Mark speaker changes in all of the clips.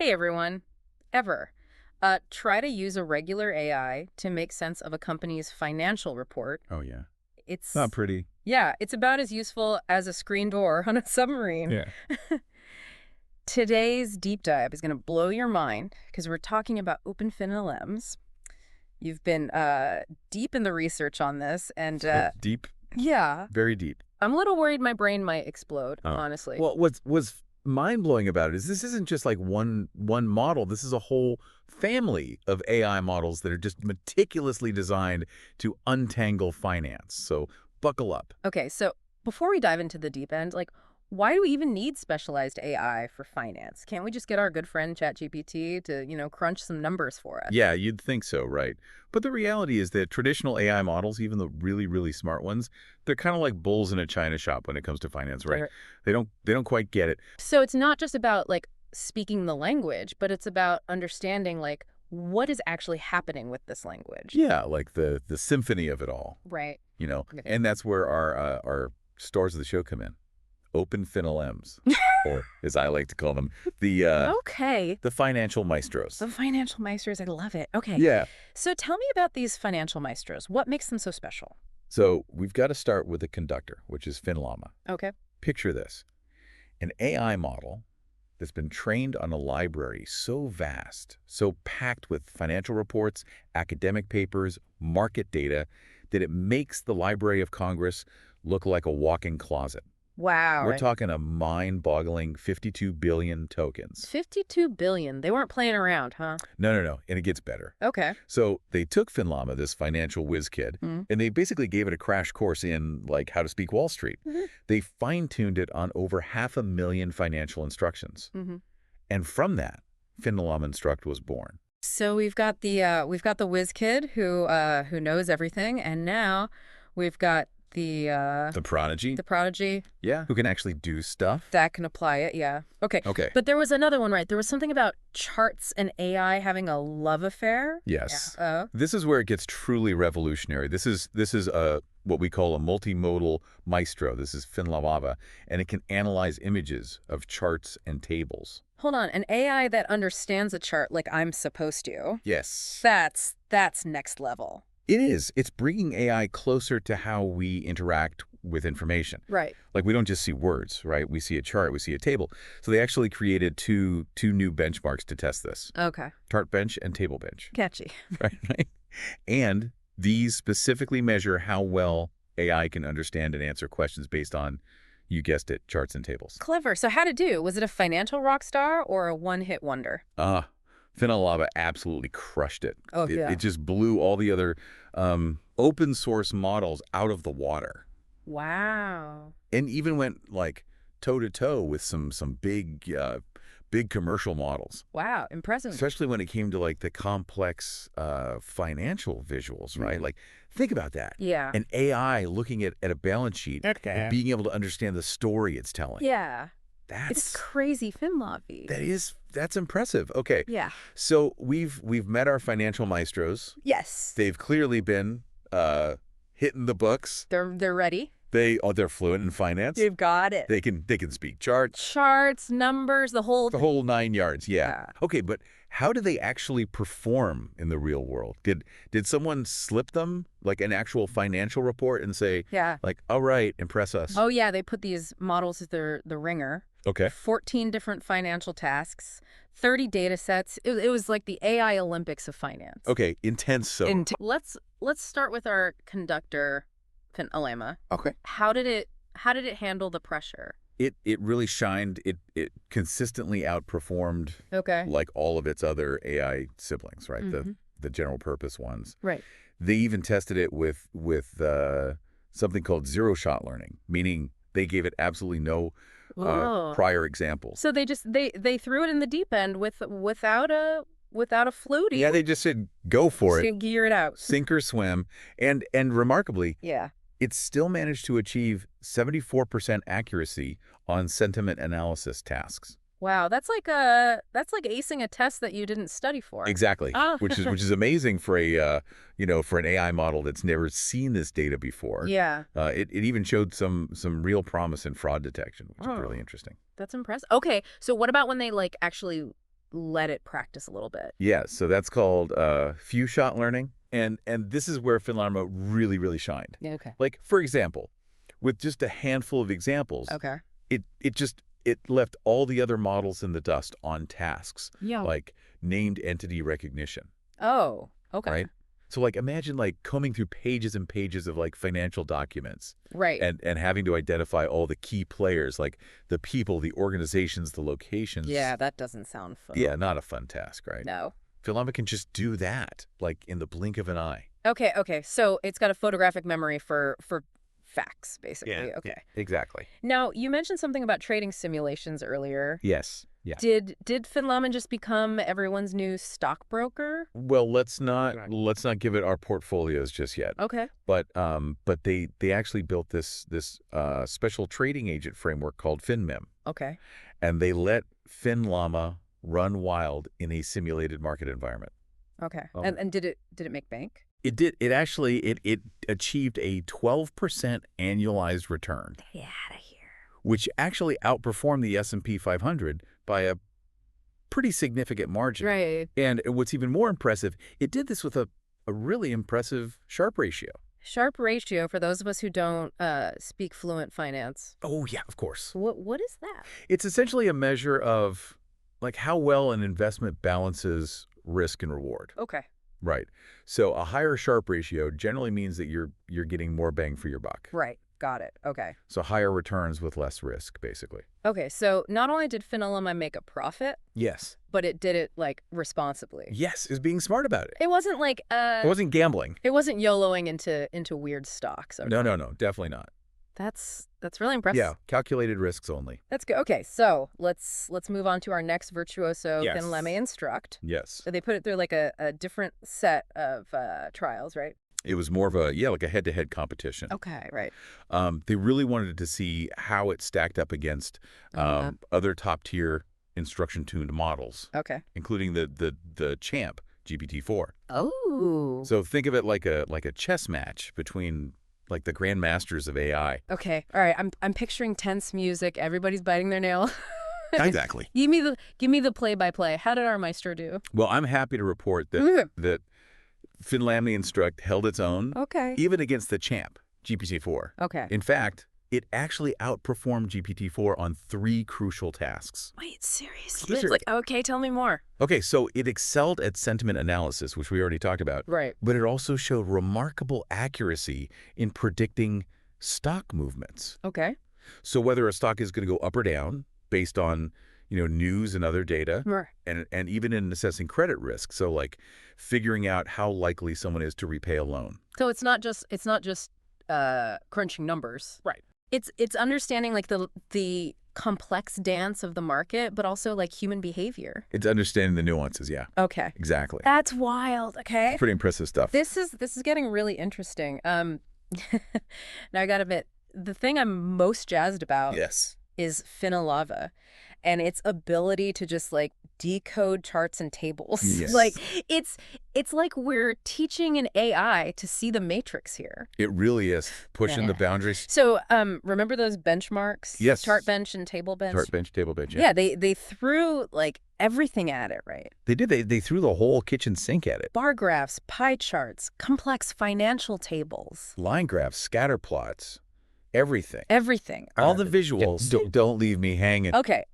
Speaker 1: Hey everyone. Ever. Try to use a regular AI to make sense of a company's financial report.
Speaker 2: Oh, yeah. Not
Speaker 1: It's,
Speaker 2: pretty.
Speaker 1: yeah, it's about as useful as a screen door on a submarine.
Speaker 2: Yeah.
Speaker 1: Today's deep dive is going to blow your mind because we're talking about Open FinLLMs. You've been deep in the research on this, and
Speaker 2: Deep,
Speaker 1: yeah,
Speaker 2: very deep.
Speaker 1: I'm a little worried my brain might explode,
Speaker 2: Oh.
Speaker 1: honestly.
Speaker 2: Well, what's mind-blowing about it is this isn't just like one model. This is a whole family of AI models that are just meticulously designed to untangle finance. So buckle up.
Speaker 1: Okay, so before we dive into the deep end, why do we even need specialized AI for finance? Can't we just get our good friend ChatGPT to, crunch some numbers for us?
Speaker 2: Yeah, you'd think so, right? But the reality is that traditional AI models, even the really, really smart ones, they're kind of like bulls in a china shop when it comes to finance, right? They don't quite get it.
Speaker 1: So it's not just about, speaking the language, but it's about understanding, what is actually happening with this language.
Speaker 2: Yeah, like the symphony of it all,
Speaker 1: Right. Okay.
Speaker 2: And that's where our stars of the show come in. Open FinLLMs, or as I like to call them, the
Speaker 1: Okay.
Speaker 2: the financial maestros.
Speaker 1: The financial maestros, I love it. Okay.
Speaker 2: Yeah.
Speaker 1: So tell me about these financial maestros. What makes them so special?
Speaker 2: So we've got to start with the conductor, which is FinLLaMA.
Speaker 1: Okay.
Speaker 2: Picture this. An AI model that's been trained on a library so vast, so packed with financial reports, academic papers, market data, that it makes the Library of Congress look like a walk-in closet.
Speaker 1: Wow.
Speaker 2: We're talking a mind-boggling 52 billion tokens.
Speaker 1: 52 billion. They weren't playing around, huh?
Speaker 2: No. And it gets better.
Speaker 1: Okay.
Speaker 2: So they took FinLLaMA, this financial whiz kid, and they basically gave it a crash course in how to speak Wall Street. They fine-tuned it on over 500,000 financial instructions. And from that, FinLLaMA-Instruct was born.
Speaker 1: So we've got the whiz kid who knows everything, and now we've got
Speaker 2: The prodigy?
Speaker 1: the prodigy
Speaker 2: Yeah. Who can actually do stuff?
Speaker 1: that can apply it. Yeah. Okay.
Speaker 2: Okay.
Speaker 1: But there was another one, right? There was something about charts and AI having a love affair.
Speaker 2: Yes.
Speaker 1: Yeah.
Speaker 2: This is where it gets truly revolutionary. This is what we call a multimodal maestro. This is FinLLaVA, and it can analyze images of charts and tables.
Speaker 1: Hold on. An AI that understands a chart like I'm supposed to.
Speaker 2: Yes.
Speaker 1: That's next level.
Speaker 2: It is. It's bringing AI closer to how we interact with information.
Speaker 1: Right.
Speaker 2: Like, we don't just see words, right? We see a chart, we see a table. So they actually created two new benchmarks to test this.
Speaker 1: Okay.
Speaker 2: Chart bench and table bench.
Speaker 1: Catchy.
Speaker 2: Right? And these specifically measure how well AI can understand and answer questions based on, you guessed it, charts and tables.
Speaker 1: Clever. So how'd it do? Was it a financial rock star or a one-hit wonder?
Speaker 2: FinLLaVA absolutely crushed it.
Speaker 1: Oh, yeah.
Speaker 2: It just blew all the other open source models out of the water.
Speaker 1: Wow.
Speaker 2: And even went toe-to-toe with some big commercial models.
Speaker 1: Wow. Impressive.
Speaker 2: Especially when it came to the complex financial visuals, right? Think about that.
Speaker 1: Yeah.
Speaker 2: An AI looking at a balance sheet, and being able to understand the story it's telling.
Speaker 1: Yeah.
Speaker 2: That's
Speaker 1: It's crazy FinLLaVA.
Speaker 2: that's impressive. Okay.
Speaker 1: Yeah.
Speaker 2: So we've met our financial maestros.
Speaker 1: Yes.
Speaker 2: They've clearly been hitting the books.
Speaker 1: They're ready.
Speaker 2: They're fluent in finance.
Speaker 1: You've got it.
Speaker 2: They can speak charts.
Speaker 1: Charts, numbers, the whole
Speaker 2: The whole 9 yards, yeah.
Speaker 1: Yeah.
Speaker 2: Okay, but how do they actually perform in the real world? Did someone slip them an actual financial report and say,
Speaker 1: Yeah.
Speaker 2: all right, impress us?
Speaker 1: Oh, yeah. They put these models at the ringer.
Speaker 2: Okay.
Speaker 1: 14 different financial tasks, 30 data sets. It was like the AI Olympics of finance.
Speaker 2: Okay, intense. So
Speaker 1: Let's start with our conductor, FinLLaMA.
Speaker 2: okay.
Speaker 1: How did it handle the pressure?
Speaker 2: It really shined. It consistently outperformed
Speaker 1: Okay.
Speaker 2: all of its other AI siblings, right? The general purpose ones.
Speaker 1: Right.
Speaker 2: They even tested it with something called zero-shot learning, meaning they gave it absolutely no prior examples.
Speaker 1: So they threw it in the deep end without a floaty.
Speaker 2: Yeah, they just said go for it,
Speaker 1: Gear it out.
Speaker 2: sink or swim, and remarkably,
Speaker 1: Yeah.
Speaker 2: it still managed to achieve 74% accuracy on sentiment analysis tasks.
Speaker 1: Wow, that's like acing a test that you didn't study for.
Speaker 2: Exactly,
Speaker 1: Oh.
Speaker 2: which is amazing for for an AI model that's never seen this data before.
Speaker 1: Yeah.
Speaker 2: It even showed some real promise in fraud detection, which is really interesting.
Speaker 1: That's impressive. Okay, so what about when they actually let it practice a little bit.
Speaker 2: Yeah, so that's called few-shot learning. And this is where FinLLaMA really, really shined.
Speaker 1: Yeah, okay.
Speaker 2: Like, for example, with just a handful of examples,
Speaker 1: Okay.
Speaker 2: it left all the other models in the dust on tasks,
Speaker 1: Yeah.
Speaker 2: like named entity recognition,
Speaker 1: Oh, okay.
Speaker 2: right? So like imagine like combing through pages and pages of like financial documents
Speaker 1: Right.
Speaker 2: and having to identify all the key players, like the people, the organizations, the locations.
Speaker 1: Yeah, that doesn't sound fun.
Speaker 2: Yeah, not a fun task, right?
Speaker 1: No.
Speaker 2: FinLLaMA can just do that, like in the blink of an eye.
Speaker 1: Okay, okay. So it's got a photographic memory for facts, basically. Okay.
Speaker 2: Exactly.
Speaker 1: Now, you mentioned something about trading simulations earlier.
Speaker 2: Yes. Yeah.
Speaker 1: Did FinLLaMA just become everyone's new stockbroker?
Speaker 2: Well, let's not give it our portfolios just yet.
Speaker 1: Okay.
Speaker 2: But they actually built this special trading agent framework called FinMem,
Speaker 1: Okay.
Speaker 2: and they let FinLLaMA run wild in a simulated market environment.
Speaker 1: Okay.
Speaker 2: Oh.
Speaker 1: And did it make bank?
Speaker 2: It did. It actually it achieved a 12% annualized return,
Speaker 1: Get out of here.
Speaker 2: which actually outperformed the S&P 500 by a pretty significant margin.
Speaker 1: Right.
Speaker 2: And what's even more impressive, it did this with a really impressive Sharpe ratio.
Speaker 1: Sharpe ratio, for those of us who don't speak fluent finance.
Speaker 2: Oh, yeah, of course.
Speaker 1: What is that?
Speaker 2: It's essentially a measure of like how well an investment balances risk and reward.
Speaker 1: Okay.
Speaker 2: Right. So a higher Sharpe ratio generally means that you're getting more bang for your buck.
Speaker 1: Right. Got it. Okay.
Speaker 2: So higher returns with less risk, basically.
Speaker 1: Okay, so not only did FinLLaMA make a profit,
Speaker 2: Yes.
Speaker 1: but it did it, like, responsibly.
Speaker 2: Yes, is being smart about it.
Speaker 1: It wasn't like,
Speaker 2: It wasn't gambling.
Speaker 1: it wasn't YOLOing into weird stocks. Okay.
Speaker 2: No, definitely not.
Speaker 1: That's really impressive.
Speaker 2: Yeah, calculated risks only.
Speaker 1: That's good. Okay, so let's move on to our next virtuoso,
Speaker 2: Yes.
Speaker 1: FinLLaMA-Instruct.
Speaker 2: Yes.
Speaker 1: So they put it through like a different set of trials, right?
Speaker 2: It was more of like a head-to-head competition.
Speaker 1: Okay, right.
Speaker 2: They really wanted to see how it stacked up against other top-tier instruction-tuned models,
Speaker 1: Okay.
Speaker 2: including the champ, GPT-4.
Speaker 1: Oh.
Speaker 2: So think of it like a chess match between like the grandmasters of AI.
Speaker 1: Okay. All right. I'm picturing tense music. Everybody's biting their nail.
Speaker 2: Exactly.
Speaker 1: Give me the play-by-play. How did our maestro do?
Speaker 2: Well, I'm happy to report that FinLLaMA-Instruct held its own,
Speaker 1: Okay.
Speaker 2: even against the champ, GPT-4.
Speaker 1: Okay.
Speaker 2: In fact, it actually outperformed GPT-4 on 3 crucial tasks.
Speaker 1: Wait, seriously?
Speaker 2: Seriously.
Speaker 1: Like, okay, tell me more.
Speaker 2: Okay, so it excelled at sentiment analysis, which we already talked about,
Speaker 1: Right.
Speaker 2: but it also showed remarkable accuracy in predicting stock movements.
Speaker 1: Okay.
Speaker 2: So whether a stock is going to go up or down based on, news and other data,
Speaker 1: Right.
Speaker 2: and even in assessing credit risk, so like figuring out how likely someone is to repay a loan.
Speaker 1: So it's not just crunching numbers.
Speaker 2: Right.
Speaker 1: It's understanding like the complex dance of the market, but also like human behavior.
Speaker 2: It's understanding the nuances, yeah.
Speaker 1: Okay.
Speaker 2: Exactly.
Speaker 1: That's wild. Okay.
Speaker 2: Pretty impressive stuff.
Speaker 1: This is getting really interesting. Now I gotta admit, the thing I'm most jazzed about
Speaker 2: Yes.
Speaker 1: is FinLLaVA and its ability to just like decode charts and tables.
Speaker 2: Yes.
Speaker 1: Like it's like we're teaching an AI to see the matrix here.
Speaker 2: It really is pushing the boundaries.
Speaker 1: So remember those benchmarks?
Speaker 2: Yes.
Speaker 1: Chart bench and table bench?
Speaker 2: Chart bench, table bench, yeah.
Speaker 1: Yeah, they threw like everything at it, right?
Speaker 2: They did. They threw the whole kitchen sink at it.
Speaker 1: Bar graphs, pie charts, complex financial tables.
Speaker 2: Line graphs, scatter plots, everything.
Speaker 1: Everything.
Speaker 2: All the visuals. Don't leave me hanging.
Speaker 1: Okay.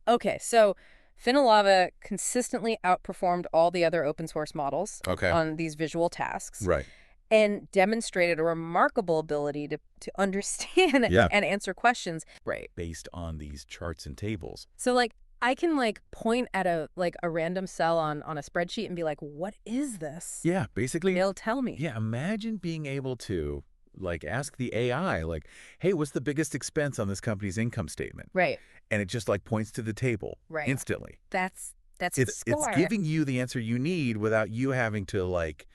Speaker 1: So FinLLaVA consistently outperformed all the other open source models on these visual tasks.
Speaker 2: Right.
Speaker 1: And demonstrated a remarkable ability to understand and answer questions. Right.
Speaker 2: Based on these charts and tables.
Speaker 1: So like I can like point at a random cell on a spreadsheet and be like, what is this?
Speaker 2: Yeah, basically.
Speaker 1: They'll tell me.
Speaker 2: Yeah, imagine being able to like ask the AI like, hey, what's the biggest expense on this company's income statement?
Speaker 1: Right.
Speaker 2: And it just like points to the table instantly.
Speaker 1: That's
Speaker 2: It's giving you the answer you need without you having to like,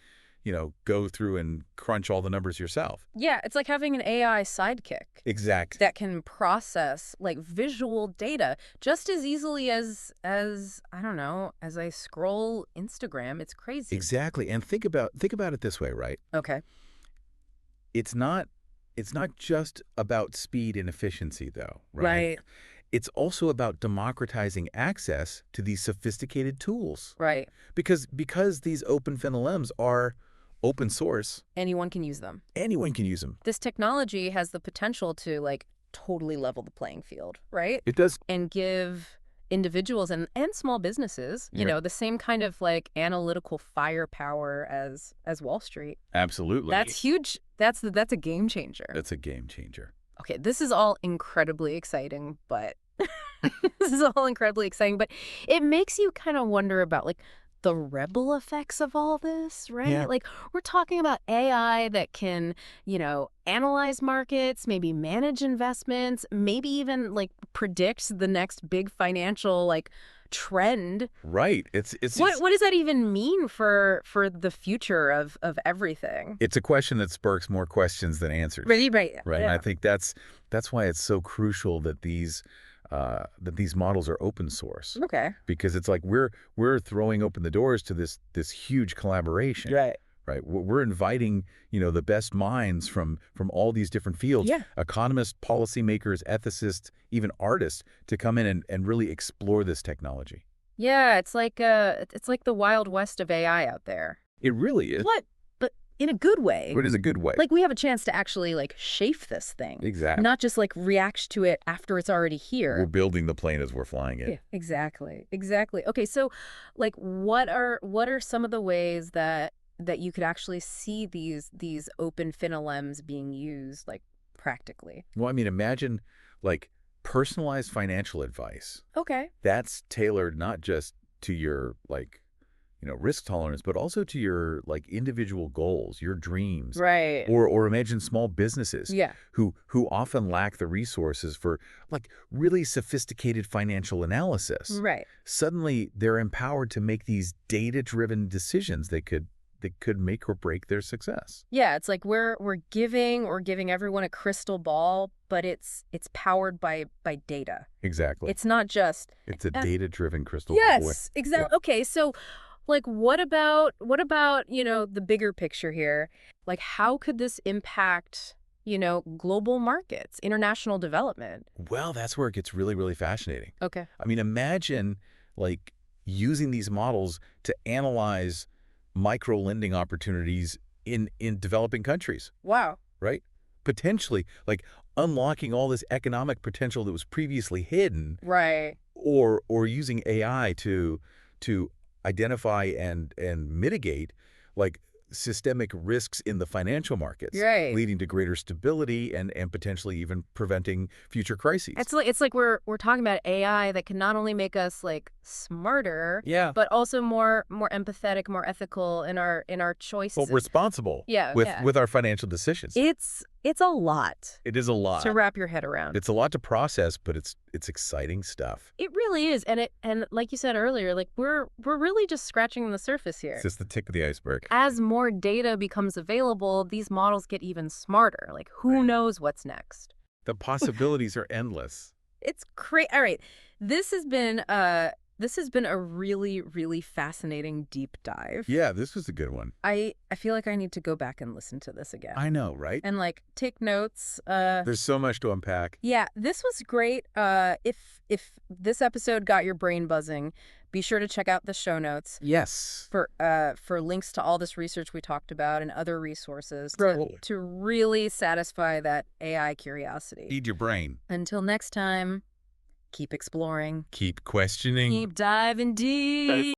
Speaker 2: go through and crunch all the numbers yourself.
Speaker 1: Yeah, it's like having an AI sidekick.
Speaker 2: Exactly.
Speaker 1: That can process like visual data just as easily as I don't know, as I scroll Instagram. It's crazy.
Speaker 2: Exactly. And think about it this way, right?
Speaker 1: Okay.
Speaker 2: It's not just about speed and efficiency though, right?
Speaker 1: Right.
Speaker 2: it's also about democratizing access to these sophisticated tools.
Speaker 1: Right.
Speaker 2: Because these Open FinLLMs are open source,
Speaker 1: Anyone can use them.
Speaker 2: anyone can use them.
Speaker 1: This technology has the potential to, like, totally level the playing field, right?
Speaker 2: It does.
Speaker 1: And give individuals and small businesses, you know, the same kind of, like, analytical firepower as Wall Street.
Speaker 2: Absolutely.
Speaker 1: That's huge. That's a game changer.
Speaker 2: That's a game changer.
Speaker 1: Okay, this is all incredibly exciting, but it makes you kind of wonder about, like, the ripple effects of all this, right?
Speaker 2: Yeah.
Speaker 1: Like, we're talking about AI that can, you know, analyze markets, maybe manage investments, maybe even, like, predict the next big financial, like, trend.
Speaker 2: Right.
Speaker 1: What does that even mean for the future of everything?
Speaker 2: It's a question that sparks more questions than answers.
Speaker 1: Right.
Speaker 2: Right.
Speaker 1: Yeah.
Speaker 2: And I think that's why it's so crucial that these models are open source.
Speaker 1: Okay.
Speaker 2: Because it's like we're throwing open the doors to this huge collaboration.
Speaker 1: Right.
Speaker 2: Right. We're inviting, you know, the best minds from all these different fields,
Speaker 1: Yeah.
Speaker 2: economists, policymakers, ethicists, even artists, to come in and really explore this technology.
Speaker 1: Yeah, it's like the Wild West of AI out there.
Speaker 2: It really is.
Speaker 1: What? But in a good way.
Speaker 2: But it's a good way.
Speaker 1: Like, we have a chance to actually, like, shape this thing.
Speaker 2: Exactly.
Speaker 1: Not just, like, react to it after it's already here.
Speaker 2: We're building the plane as we're flying it.
Speaker 1: Yeah, exactly. Okay, so, like, what are some of the ways that you could actually see these Open FinLLMs being used, like, practically?
Speaker 2: Well, I mean, imagine, like, personalized financial advice.
Speaker 1: Okay.
Speaker 2: That's tailored not just to your, like, you know, risk tolerance, but also to your, like, individual goals, your dreams.
Speaker 1: Right.
Speaker 2: Or imagine small businesses
Speaker 1: Yeah.
Speaker 2: who often lack the resources for, like, really sophisticated financial analysis.
Speaker 1: Right.
Speaker 2: Suddenly, they're empowered to make these data-driven decisions that could make or break their success.
Speaker 1: Yeah, it's like we're giving everyone a crystal ball, but it's powered by data.
Speaker 2: Exactly.
Speaker 1: It's not just
Speaker 2: It's a data-driven crystal ball.
Speaker 1: Yes, exactly. Yeah. Okay, so, like, what about, you know, the bigger picture here? Like, how could this impact, you know, global markets, international development?
Speaker 2: Well, that's where it gets really, really fascinating.
Speaker 1: Okay.
Speaker 2: I mean, imagine, like, using these models to analyze micro-lending opportunities in developing countries,
Speaker 1: Wow.
Speaker 2: right? Potentially, like, unlocking all this economic potential that was previously hidden,
Speaker 1: Right.
Speaker 2: or using AI to identify and mitigate, like, systemic risks in the financial markets,
Speaker 1: Right.
Speaker 2: leading to greater stability and potentially even preventing future crises.
Speaker 1: It's like we're talking about AI that can not only make us, like, smarter,
Speaker 2: Yeah.
Speaker 1: but also more empathetic, more ethical in our choices.
Speaker 2: Well, responsible
Speaker 1: Yeah,
Speaker 2: with our financial decisions.
Speaker 1: It's a lot
Speaker 2: It is a lot.
Speaker 1: to wrap your head around.
Speaker 2: It's a lot to process, but it's exciting stuff.
Speaker 1: It really is, and like you said earlier, like, we're really just scratching the surface here.
Speaker 2: It's just the tip of the iceberg.
Speaker 1: As more data becomes available, these models get even smarter. Like, who knows what's next?
Speaker 2: The possibilities are endless.
Speaker 1: It's crazy. All right, this has been a really, really fascinating deep dive.
Speaker 2: Yeah, this was a good one.
Speaker 1: I feel like I need to go back and listen to this again.
Speaker 2: I know, right?
Speaker 1: And, like, take notes.
Speaker 2: There's so much to unpack.
Speaker 1: Yeah, this was great. If this episode got your brain buzzing, be sure to check out the show notes
Speaker 2: Yes.
Speaker 1: for links to all this research we talked about and other resources to really satisfy that AI curiosity.
Speaker 2: Feed your brain.
Speaker 1: Until next time, keep exploring.
Speaker 2: Keep questioning.
Speaker 1: Keep diving deep.